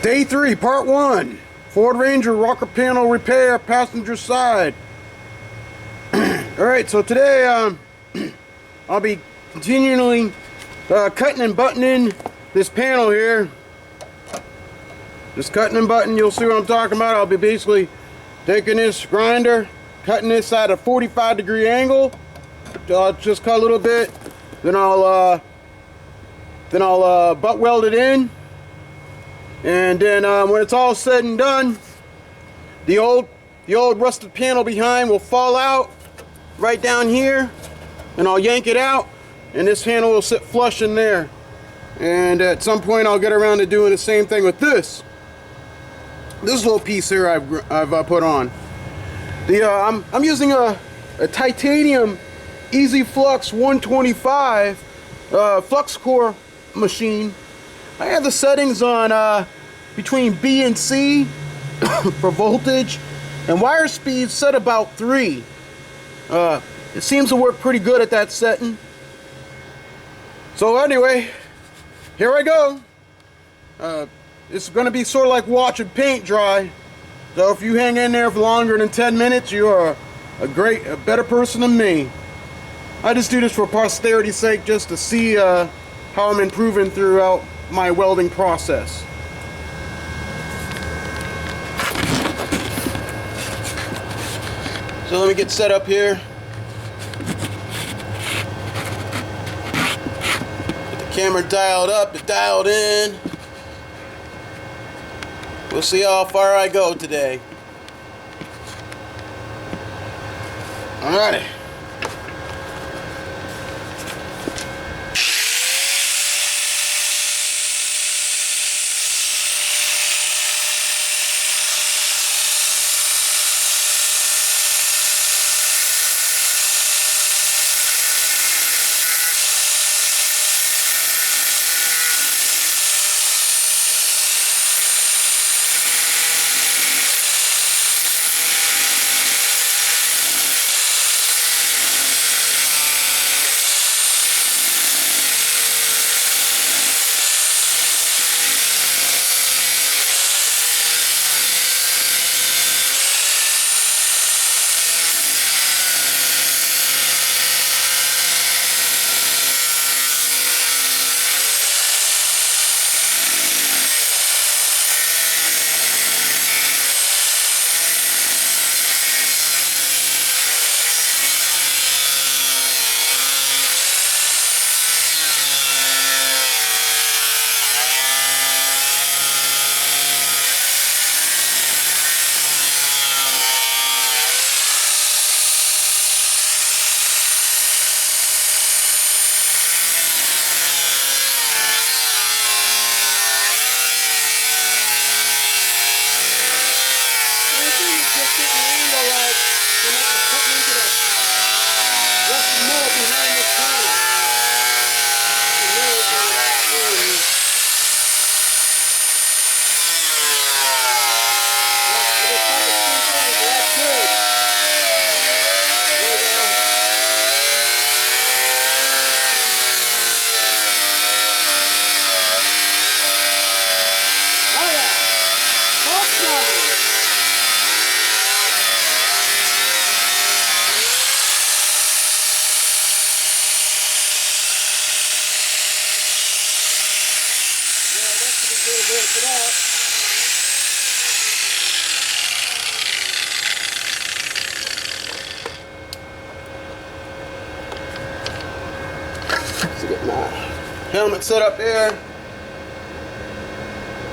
Day 3, part 1. Ford Ranger rocker panel repair, passenger side. Alright, so today I'll be continually cutting and buttoning this panel here. Just cutting and buttoning, you'll see what I'm talking about. I'll be basically taking this grinder, cutting this at a 45-degree angle. I'll just cut a little bit, then I'll butt weld it in. And then when it's all said and done, the old rusted panel behind will fall out right down here, and I'll yank it out, and this panel will sit flush in there. And at some point I'll get around to doing the same thing with this little piece here I've put on. I'm using a Titanium Easy Flux 125 flux core machine. I have the settings on between B and C for voltage, and wire speed set about 3. It seems to work pretty good at that setting. So anyway, here I go. It's going to be sort of like watching paint dry. So if you hang in there for longer than 10 minutes, you are a better person than me. I just do this for posterity's sake, just to see how I'm improving throughout my welding process. So let me get set up here. Get the camera dialed up, dialed in. We'll see how far I go today. Alrighty. Get my helmet set up here.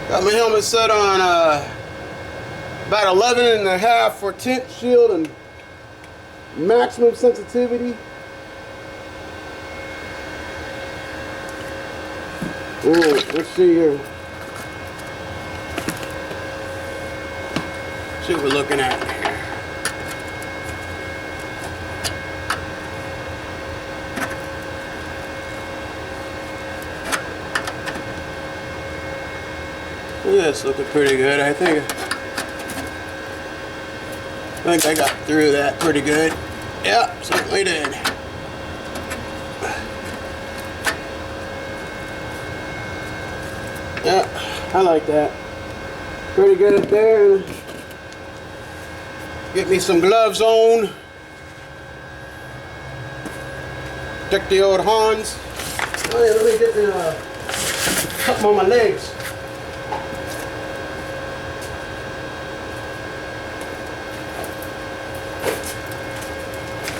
Got my helmet set on about 11.5 for tint shield and maximum sensitivity. Let's see here. See what we're looking at here. This looking pretty good. I think I got through that pretty good. Yep, certainly did. Yeah, I like that. Pretty good there. Get me some gloves on. Check the old Hans. Oh yeah, let me get the something on my legs.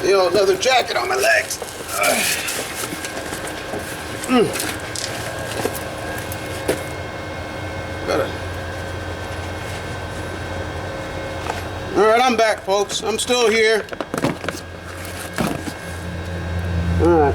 The old leather jacket on my legs. Alright, I'm back, folks. I'm still here. Alright.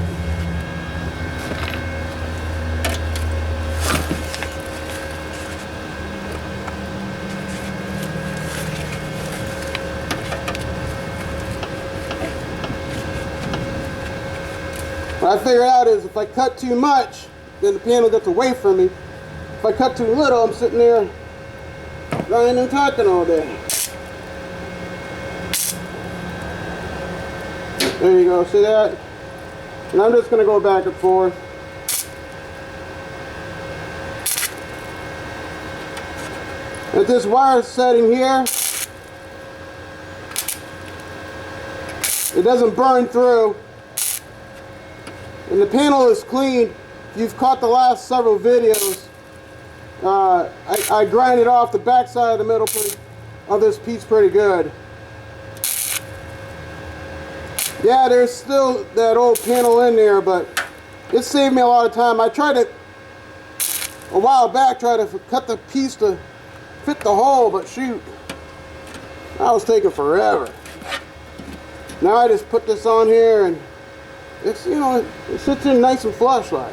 What I figured out is if I cut too much, then the panel gets away from me. If I cut too little, I'm sitting there grinding and tacking all day. There you go, see that? And I'm just going to go back and forth. At this wire setting here, it doesn't burn through. And the panel is clean. If you've caught the last several videos, I grinded off the back side of the middle of this piece pretty good. Yeah, there's still that old panel in there, but it saved me a lot of time. I tried to, a while back, try to cut the piece to fit the hole, but shoot, that was taking forever. Now I just put this on here and it's, you know, it sits in nice and flush like.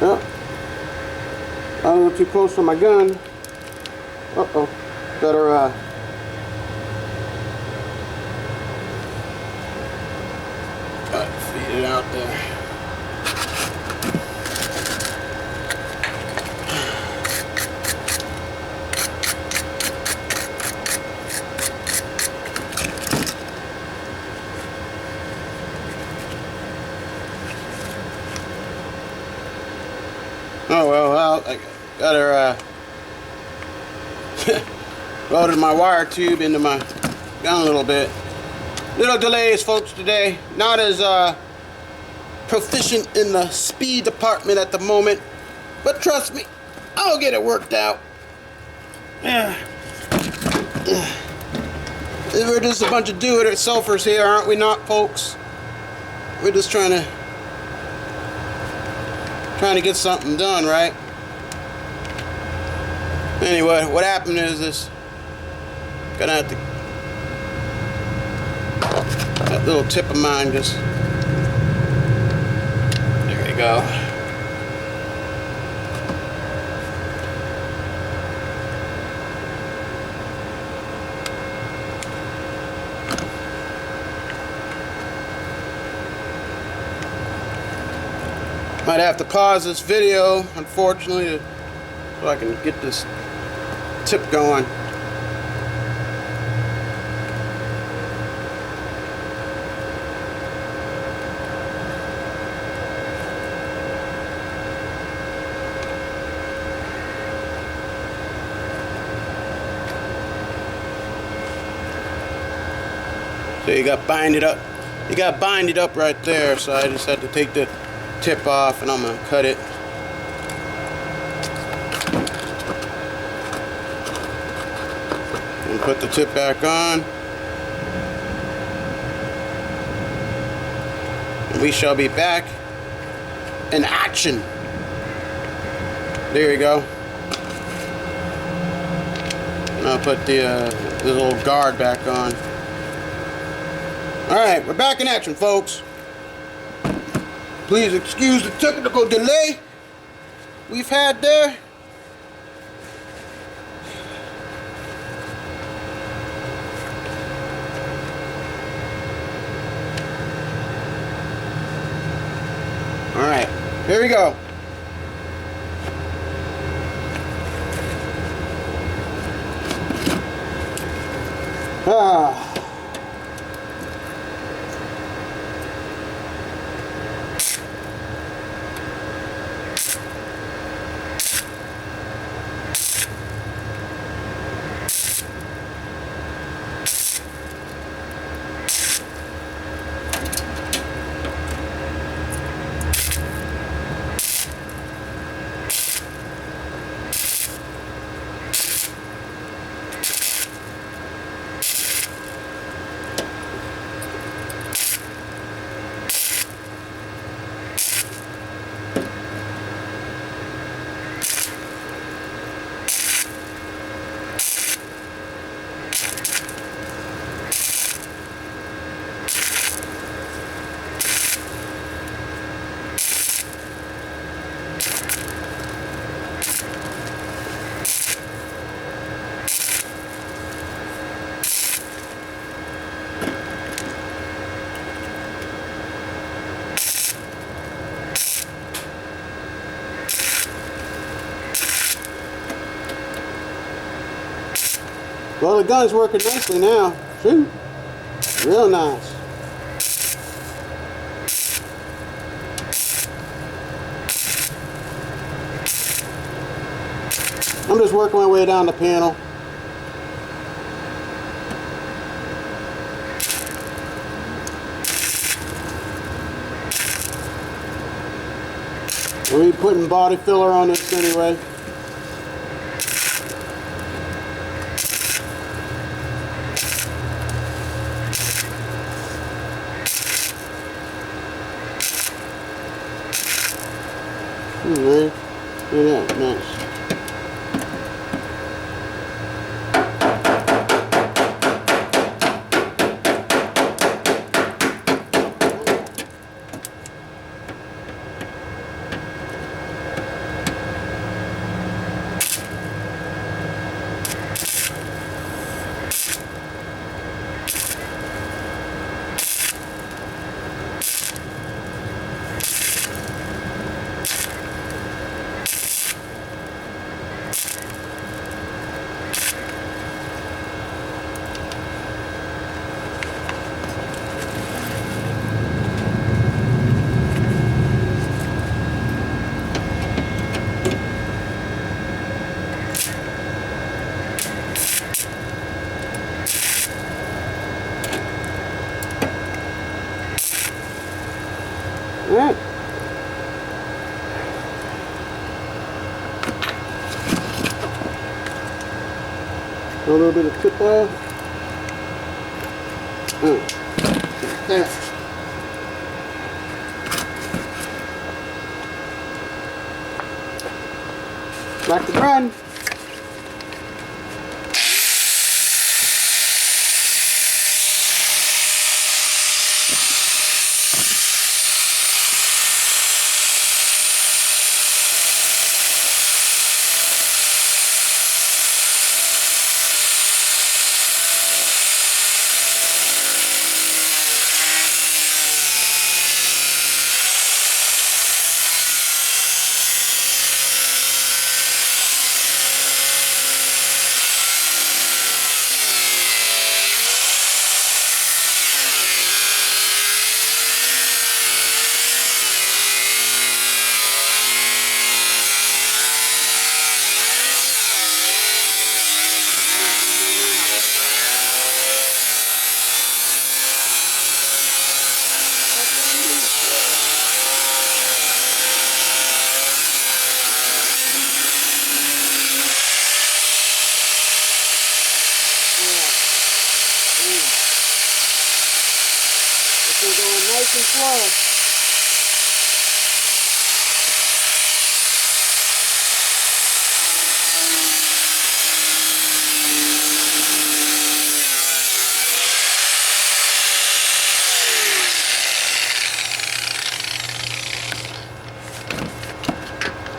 Yep. I don't go too close to my gun. Uh-oh. Better, feed it out there. Oh well, I got her welded my wire tube into my gun a little bit. Little delays, folks, today. Not as proficient in the speed department at the moment, but trust me, I'll get it worked out. Yeah. We're just a bunch of do-it-yourselfers here, aren't we not, folks? We're just trying to get something done, right? Anyway, what happened is this. Gonna have to. That little tip of mine just. There you go. Might have to pause this video, unfortunately, so I can get this tip going. So you got binded up. You got binded up right there, so I just had to take the tip off and I'm gonna cut it. And put the tip back on. And we shall be back in action. There you go. And I'll put the little guard back on. Alright, we're back in action, folks. Please excuse the technical delay we've had there. Alright, here we go. Well, the gun's working nicely now. Shoot. Real nice. I'm just working my way down the panel. We'll be putting body filler on this anyway. Alright, look at that, nice. Alright. A little bit of tip oil. Okay. Back to run. We're going nice and slow.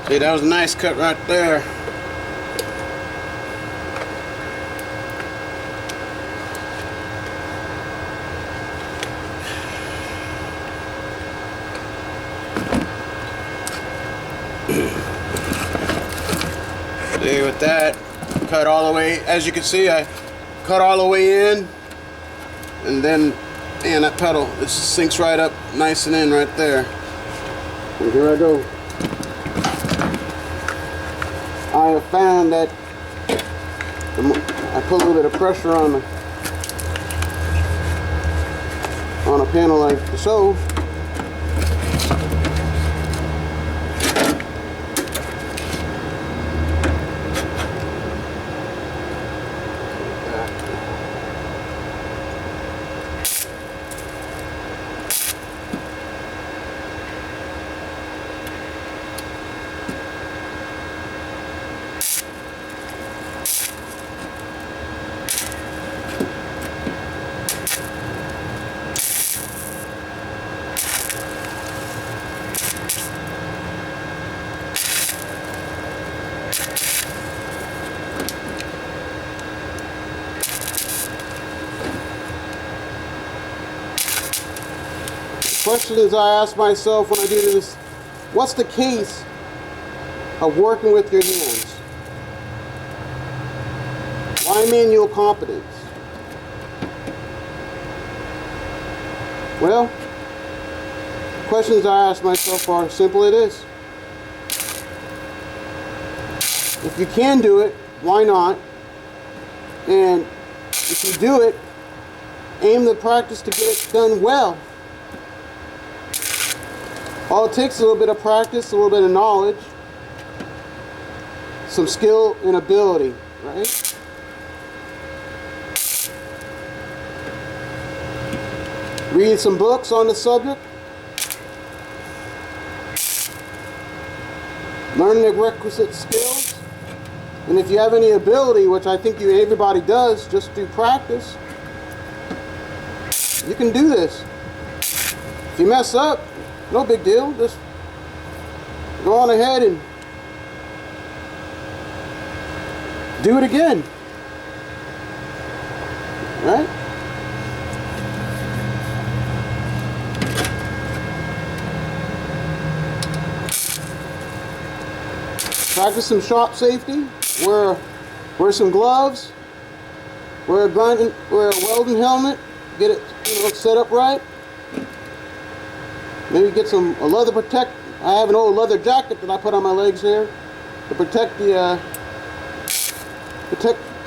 See, that was a nice cut right there. See, with that, cut all the way, as you can see, I cut all the way in, and then, man, that pedal, it sinks right up nice and in right there. And here I go. I have found that I put a little bit of pressure on a panel like so. Questions I ask myself when I do this: what's the case of working with your hands? Why manual competence? Well, questions I ask myself are simple it is. If you can do it, why not? And if you do it, aim the practice to get it done well. All it takes is a little bit of practice, a little bit of knowledge, some skill and ability, right? Read some books on the subject. Learn the requisite skills. And if you have any ability, which I think everybody does, just through practice, you can do this. If you mess up, no big deal. Just go on ahead and do it again. Right? Practice some shop safety. Wear some gloves. Wear a welding helmet. Get it, set up right. Maybe get a leather protect. I have an old leather jacket that I put on my legs here to protect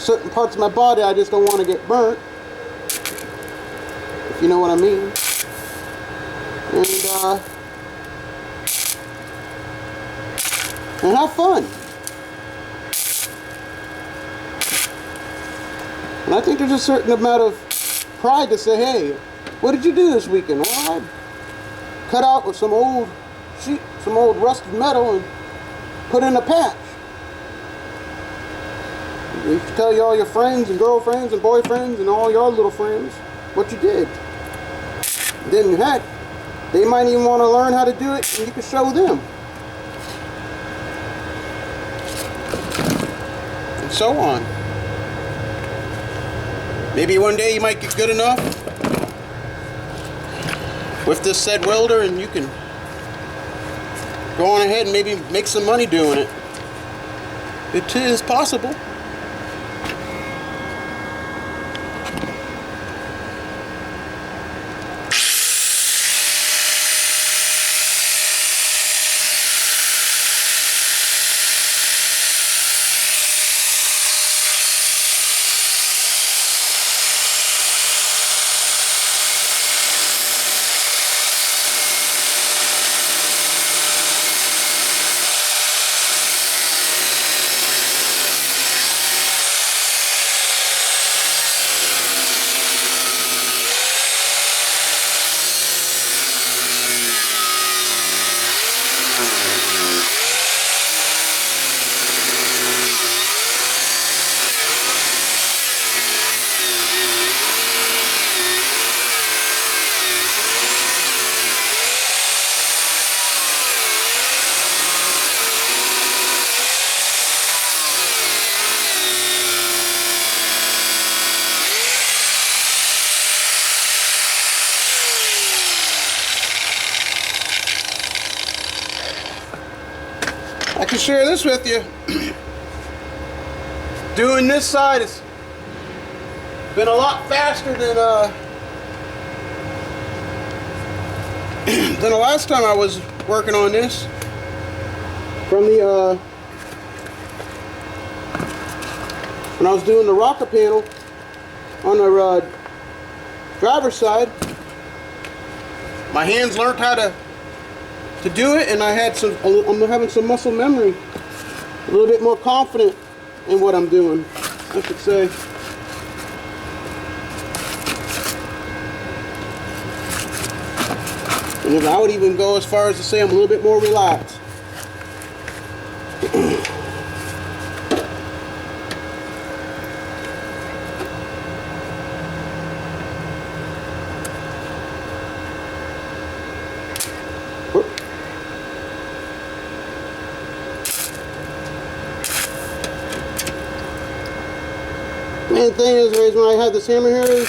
certain parts of my body. I just don't want to get burnt, if you know what I mean. And have fun. And I think there's a certain amount of pride to say, hey, what did you do this weekend? Well, I cut out with some old rusted metal and put in a patch. You can tell all your friends and girlfriends and boyfriends and all your little friends what you did. Then heck, they might even want to learn how to do it, and you can show them. And so on. Maybe one day you might get good enough with this said welder, and you can go on ahead and maybe make some money doing it. It is possible. I can share this with you. Doing this side has been a lot faster than the last time I was working on this. From the when I was doing the rocker panel on the driver's side, my hands learned how to do it, and I'm having some muscle memory, a little bit more confident in what I'm doing, I should say. And I would even go as far as to say I'm a little bit more relaxed. Main thing is, the reason why I have this hammer here is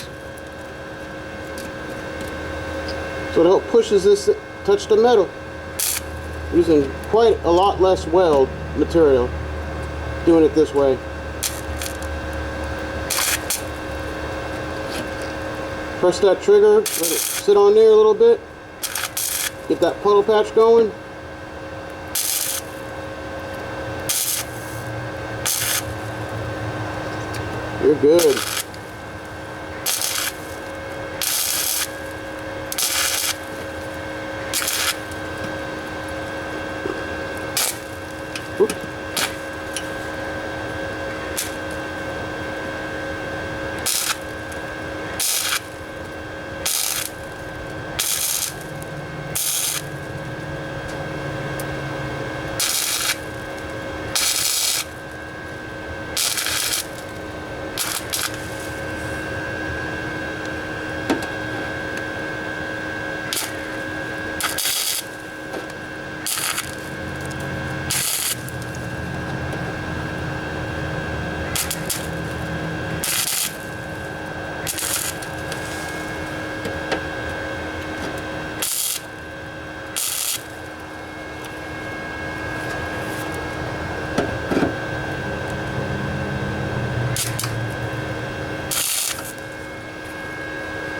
so it helps pushes this touch the metal, using quite a lot less weld material doing it this way. Press that trigger, let it sit on there a little bit. Get that puddle patch going. You're good. Oops.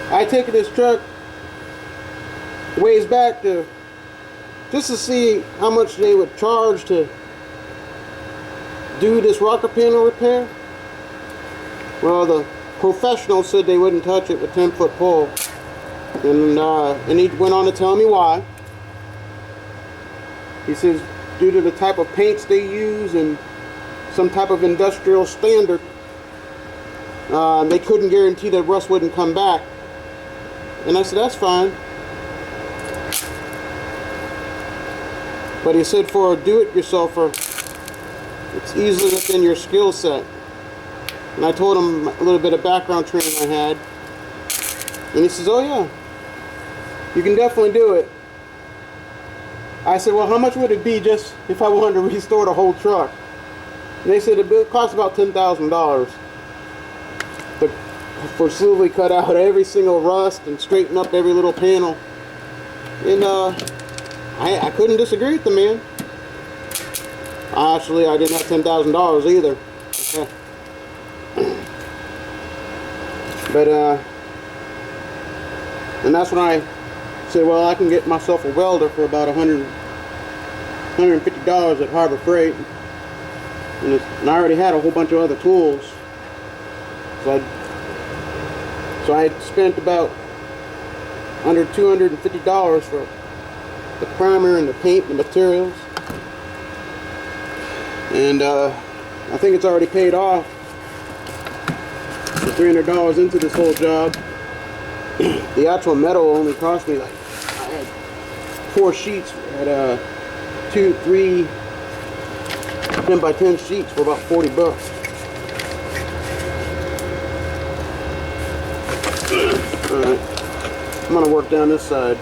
I taken this truck ways back to just to see how much they would charge to do this rocker panel repair. Well, the professional said they wouldn't touch it with 10-foot pole, and he went on to tell me why. He says due to the type of paints they use and some type of industrial standard, they couldn't guarantee that rust wouldn't come back. And I said, that's fine. But he said for a do-it-yourselfer, it's easily within your skill set. And I told him a little bit of background training I had. And he says, oh yeah, you can definitely do it. I said, well, how much would it be just if I wanted to restore the whole truck? And they said it would cost about $10,000. For slowly cut out every single rust and straighten up every little panel. And I couldn't disagree with the man. Actually, I didn't have $10,000 either. But and that's when I said, well, I can get myself a welder for about $150 at Harbor Freight. And I already had a whole bunch of other tools. So I spent about under $250 for the primer and the paint and the materials. And I think it's already paid off. The $300 into this whole job. The actual metal only cost me like, I had 4 sheets at 2, 3 10x10 sheets for about $40. Alright, I'm going to work down this side.